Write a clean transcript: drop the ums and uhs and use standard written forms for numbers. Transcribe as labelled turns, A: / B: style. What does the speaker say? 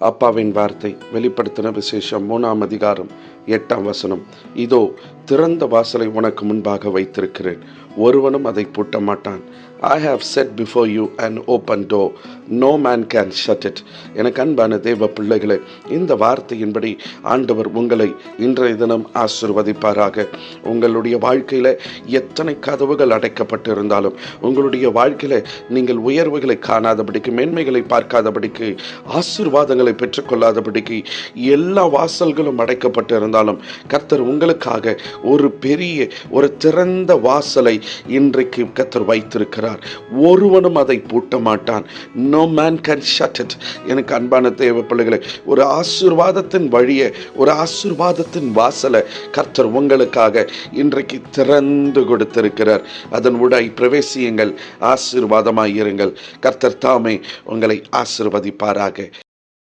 A: அப்பாவின் வார்த்தை வெளிப்படுத்தின விசேஷம் 3ஆம் அதிகாரம் 8ஆம் வசனம். இதோ திறந்த வாசலை உனக்கு முன்பாக வைத்திருக்கிறேன், ஒருவனும் அதை பூட்ட மாட்டான். I have set before you an open door, no man can shut it. எனக்கு அன்பான தேவ பிள்ளைகளே, இந்த வார்த்தையின்படி ஆண்டவர் உங்களை இன்றைய தினம் ஆசீர்வதிப்பாராக. உங்களுடைய வாழ்க்கையில எத்தனை கதவுகள் அடைக்கப்பட்டு இருந்தாலும், உங்களுடைய வாழ்க்கையில நீங்கள் உயர்வுகளை காணாதபடிக்கு, மேன்மைகளை பார்க்காதபடிக்கு, ஆசீர்வாதங்களை பெற்றுக்கொள்ளாதபடிக்கு எல்லா வாசல்களும் அடைக்கப்பட்டு இருந்தாலும், கர்த்தர் உங்களுக்காக ஒரு பெரிய ஒரு திறந்த வாசலை இன்றைக்கு கர்த்தர் வைத்திருக்கிறார். ஒருவனும் அதை பூட்ட மாட்டான். No man can shut it. எனக்கு அன்பான தேவ பிள்ளைகளை, ஒரு ஆசீர்வாதத்தின் வழியை, ஒரு ஆசீர்வாதத்தின் வாசலை கர்த்தர் உங்களுக்காக இன்றைக்கு திறந்து கொடுத்திருக்கிறார். அதன் ஊடாய் பிரவேசியுங்கள், ஆசீர்வாதமாய் இருங்கள். கர்த்தர் தாமே உங்களை ஆசீர்வதிப்பாராக.